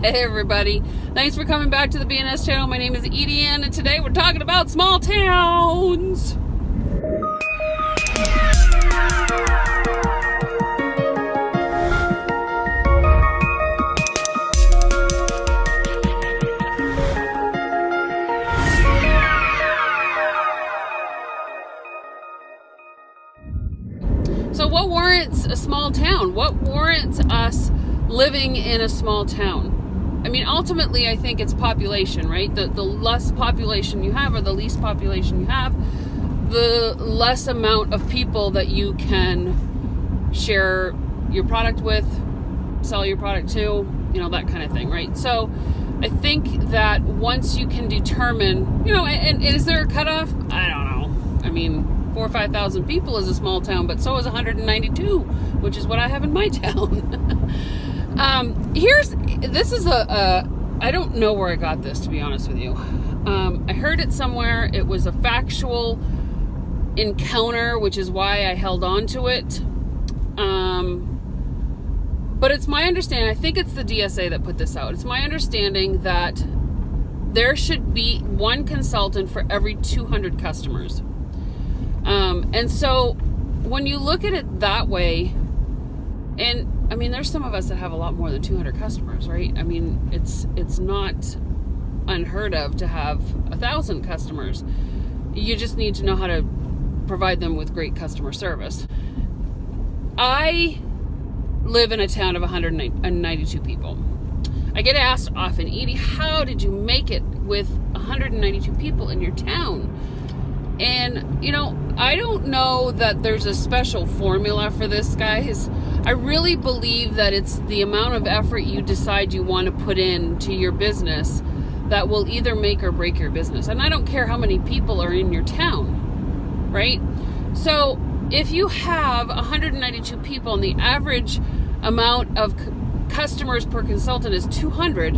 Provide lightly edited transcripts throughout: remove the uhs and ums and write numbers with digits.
Hey everybody, thanks for coming back to the BNS channel. My name is EdieAnne, and today we're talking about small towns. So what warrants a small town? What warrants us living in a small town? I mean, ultimately, I think it's population, right? The less population you have, or the least population you have, the less amount of people that you can share your product with, sell your product to, that kind of thing, right? So I think that once you can determine, and is there a cutoff? I don't know. I mean, 4,000 or 5,000 people is a small town, but so is 192, which is what I have in my town. I don't know where I got this, to be honest with you. I heard it somewhere. It was a factual encounter, which is why I held on to it. But it's my understanding, I think it's the DSA that put this out. It's my understanding that there should be one consultant for every 200 customers. And so when you look at it that way, and I mean, there's some of us that have a lot more than 200 customers, right? I mean, it's not unheard of to have 1,000 customers. You just need to know how to provide them with great customer service. I live in a town of 192 people. I get asked often, Edie, how did you make it with 192 people in your town? And, I don't know that there's a special formula for this, guys. I really believe that it's the amount of effort you decide you want to put into your business that will either make or break your business. And I don't care how many people are in your town, right? So if you have 192 people and the average amount of customers per consultant is 200,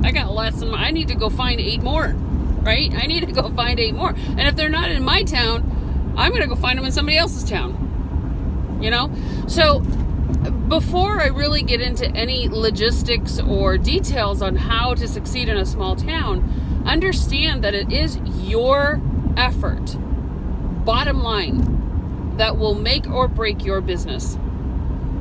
I got less than I need to go find 8 more. Right? I need to go find 8 more. And if they're not in my town, I'm going to go find them in somebody else's town. So before I really get into any logistics or details on how to succeed in a small town, understand that it is your effort, bottom line, that will make or break your business.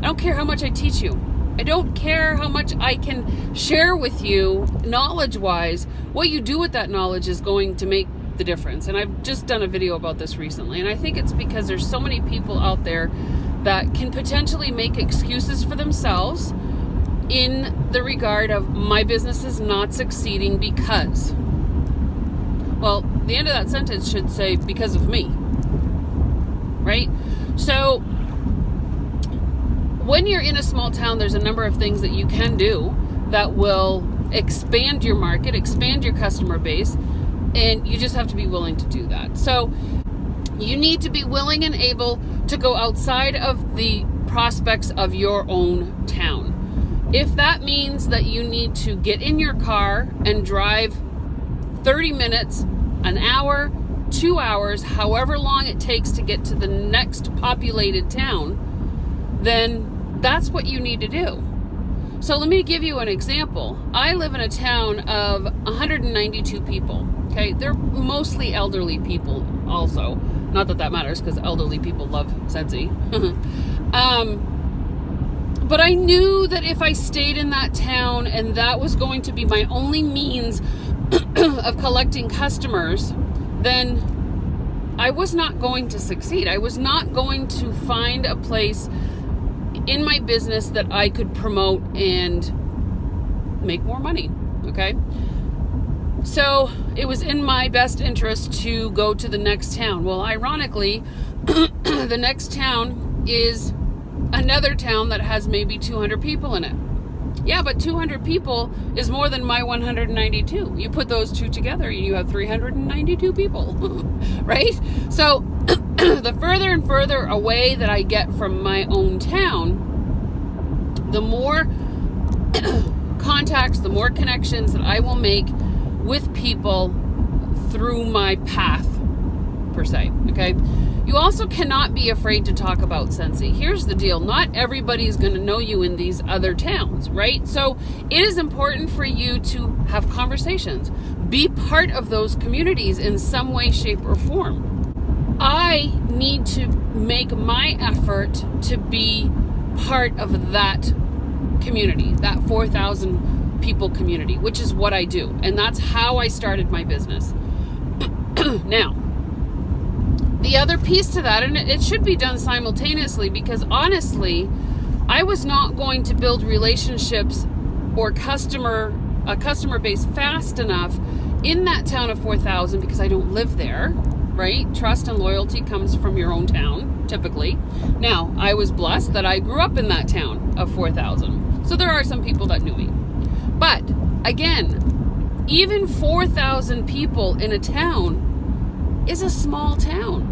I don't care how much I teach you. I don't care how much I can share with you knowledge-wise. What you do with that knowledge is going to make the difference. And I've just done a video about this recently. And I think it's because there's so many people out there that can potentially make excuses for themselves in the regard of my business is not succeeding because. Well, the end of that sentence should say because of me. Right? So when you're in a small town, there's a number of things that you can do that will expand your market, expand your customer base, and you just have to be willing to do that. So you need to be willing and able to go outside of the prospects of your own town. If that means that you need to get in your car and drive 30 minutes, an hour, 2 hours, however long it takes to get to the next populated town, then that's what you need to do. So let me give you an example. I live in a town of 192 people. Okay, they're mostly elderly people also. Not that that matters, because elderly people love Scentsy. But I knew that if I stayed in that town and that was going to be my only means of collecting customers, then I was not going to succeed. I was not going to find a place in my business that I could promote and make more money. Okay. So it was in my best interest to go to the next town. Well, ironically, the next town is another town that has maybe 200 people in it. Yeah, but 200 people is more than my 192. You put those two together and you have 392 people, right? So the further and further away that I get from my own town, the more contacts, the more connections that I will make with people through my path, per se, okay? You also cannot be afraid to talk about Scentsy. Here's the deal. Not everybody is going to know you in these other towns, right? So it is important for you to have conversations. Be part of those communities in some way, shape, or form. I need to make my effort to be part of that community, that 4,000 people community, which is what I do. And that's how I started my business. Now, the other piece to that, and it should be done simultaneously, because honestly, I was not going to build relationships or a customer base fast enough in that town of 4,000 because I don't live there, right? Trust and loyalty comes from your own town, typically. Now, I was blessed that I grew up in that town of 4,000. So there are some people that knew me. But again, even 4,000 people in a town is a small town.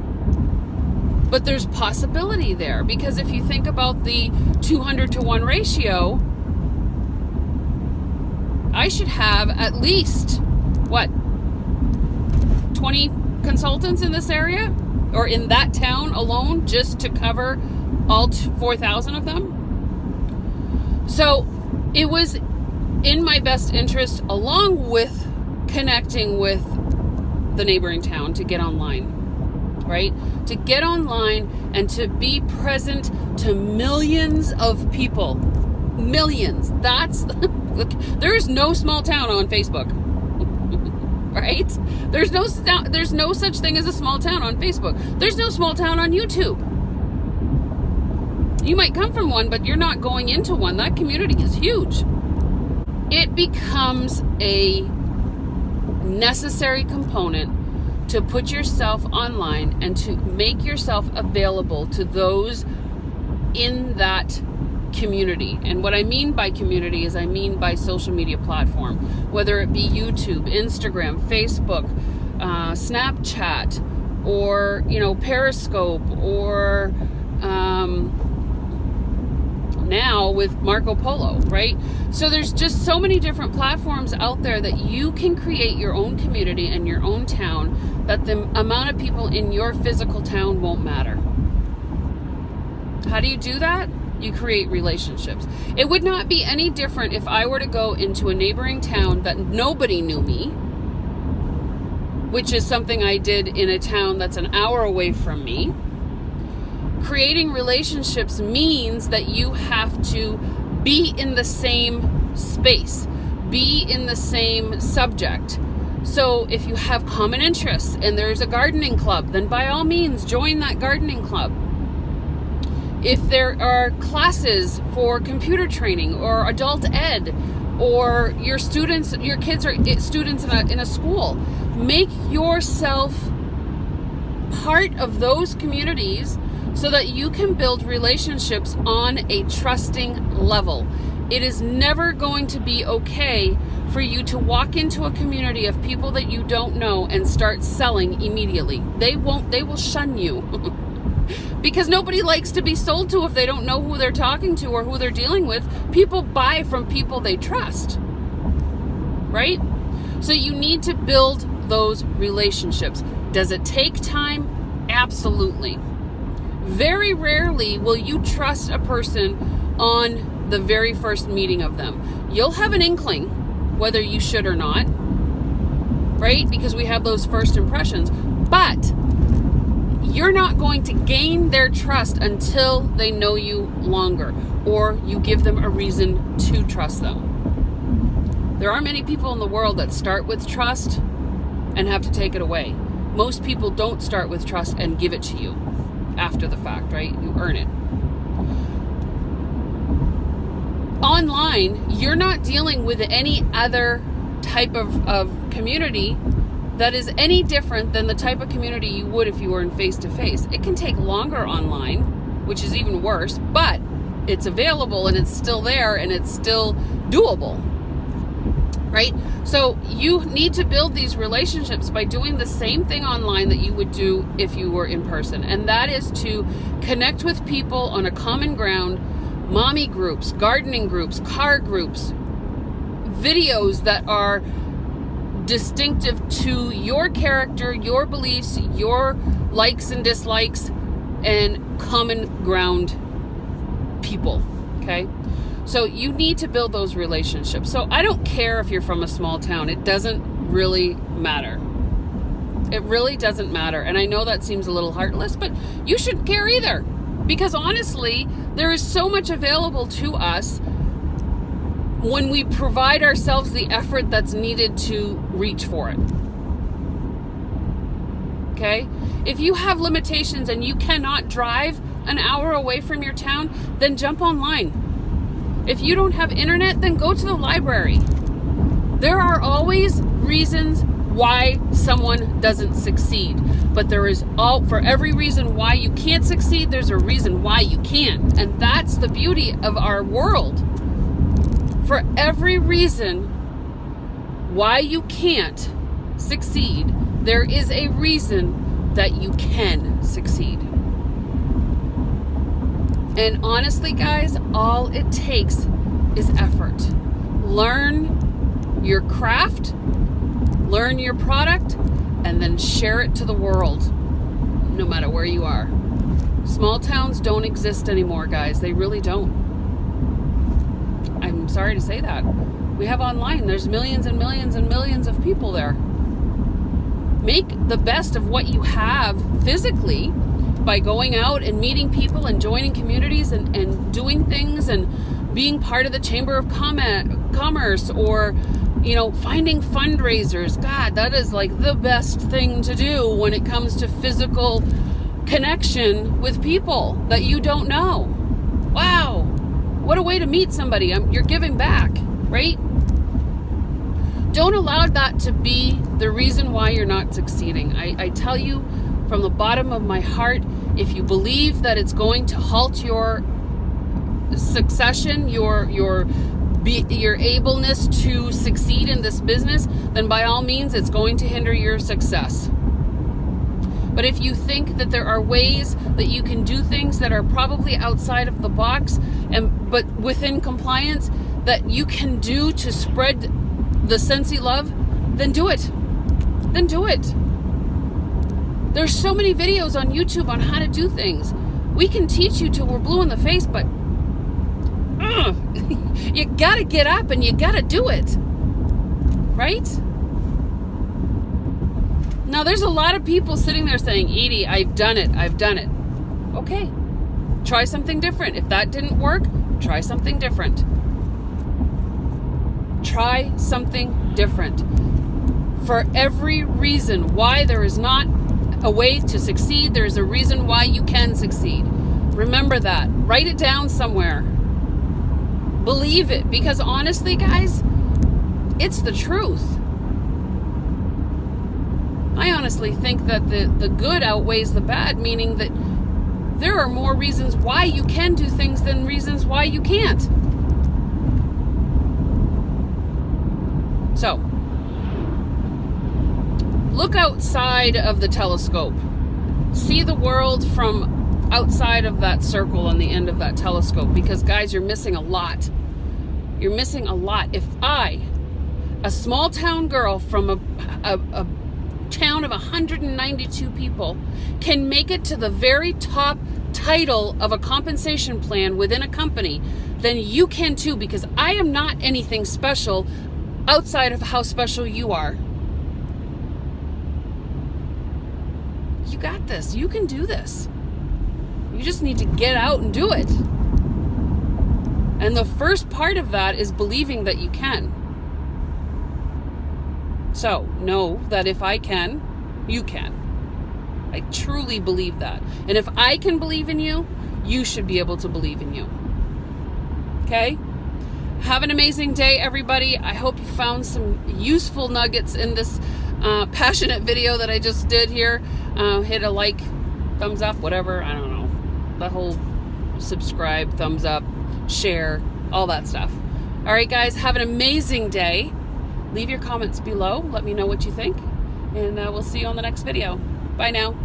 But there's possibility there, because if you think about the 200-to-1 ratio, I should have at least, 20 consultants in this area or in that town alone just to cover all 4,000 of them. So it was in my best interest, along with connecting with the neighboring town, to get online, right? To get online and to be present to millions of people. Millions. That's, look, there is no small town on Facebook, right? There's no such thing as a small town on Facebook. There's no small town on YouTube. You might come from one, but you're not going into one. That community is huge. It becomes a necessary component to put yourself online and to make yourself available to those in that community. And what I mean by community is I mean by social media platform, whether it be YouTube, Instagram, Facebook, Snapchat, or, Periscope, or now with Marco Polo, right? So there's just so many different platforms out there that you can create your own community and your own town, that the amount of people in your physical town won't matter. How do you do that? You create relationships. It would not be any different if I were to go into a neighboring town that nobody knew me, which is something I did in a town that's an hour away from me. Creating relationships means that you have to be in the same space, be in the same subject. So if you have common interests and there's a gardening club, then by all means join that gardening club. If there are classes for computer training or adult ed, or your kids are students in a school, make yourself part of those communities so that you can build relationships on a trusting level. It is never going to be okay for you to walk into a community of people that you don't know and start selling immediately. They will shun you. Because nobody likes to be sold to if they don't know who they're talking to or who they're dealing with. People buy from people they trust, right? So you need to build those relationships. Does it take time? Absolutely. Very rarely will you trust a person on the very first meeting of them. You'll have an inkling whether you should or not, right? Because we have those first impressions. But you're not going to gain their trust until they know you longer, or you give them a reason to trust them. There are many people in the world that start with trust and have to take it away. Most people don't start with trust and give it to you after the fact, right? You earn it. Online, you're not dealing with any other type of community that is any different than the type of community you would if you were in face-to-face. It can take longer online, which is even worse, but it's available and it's still there and it's still doable, right? So you need to build these relationships by doing the same thing online that you would do if you were in person. And that is to connect with people on a common ground, mommy groups, gardening groups, car groups, videos that are distinctive to your character, your beliefs, your likes and dislikes and common ground people, okay? So you need to build those relationships. So I don't care if you're from a small town. It doesn't really matter. It really doesn't matter. And I know that seems a little heartless, but you shouldn't care either. Because honestly, there is so much available to us when we provide ourselves the effort that's needed to reach for it. Okay? If you have limitations and you cannot drive an hour away from your town, then jump online. If you don't have internet, then go to the library. There are always reasons why someone doesn't succeed. But there is for every reason why you can't succeed, there's a reason why you can. And that's the beauty of our world. For every reason why you can't succeed, there is a reason that you can succeed. And honestly, guys, all it takes is effort. Learn your craft, learn your product, and then share it to the world, no matter where you are. Small towns don't exist anymore, guys. They really don't. I'm sorry to say that. We have online. There's millions and millions and millions of people there. Make the best of what you have physically by going out and meeting people and joining communities and doing things and being part of the Chamber of Commerce, or finding fundraisers. God, that is like the best thing to do when it comes to physical connection with people that you don't know. Wow, what a way to meet somebody. You're giving back, right? Don't allow that to be the reason why you're not succeeding. I tell you from the bottom of my heart, if you believe that it's going to halt your succession, your ableness to succeed in this business, then by all means, it's going to hinder your success. But if you think that there are ways that you can do things that are probably outside of the box, but within compliance, that you can do to spread the Scentsy love, then do it. Then do it. There's so many videos on YouTube on how to do things. We can teach you till we're blue in the face, but you gotta get up and you gotta do it. Right? Now, there's a lot of people sitting there saying, Edie, I've done it. Okay. Try something different. If that didn't work, try something different. Try something different. For every reason why there is not a way to succeed, there is a reason why you can succeed. Remember that. Write it down somewhere. Believe it, because honestly, guys, it's the truth. I honestly think that the good outweighs the bad, meaning that there are more reasons why you can do things than reasons why you can't. So, look outside of the telescope. See the world from outside of that circle on the end of that telescope, because guys, you're missing a lot. You're missing a lot. If I, a small town girl from a town of 192 people, can make it to the very top title of a compensation plan within a company, then you can too, because I am not anything special outside of how special you are. You got this. You can do this. You just need to get out and do it. And the first part of that is believing that you can. So, know that if I can, you can. I truly believe that. And if I can believe in you, you should be able to believe in you. Okay? Have an amazing day, everybody. I hope you found some useful nuggets in this passionate video that I just did here. Hit a like, thumbs up, whatever. I don't know. The whole subscribe, thumbs up, share, all that stuff. All right, guys, have an amazing day. Leave your comments below. Let me know what you think. And we'll see you on the next video. Bye now.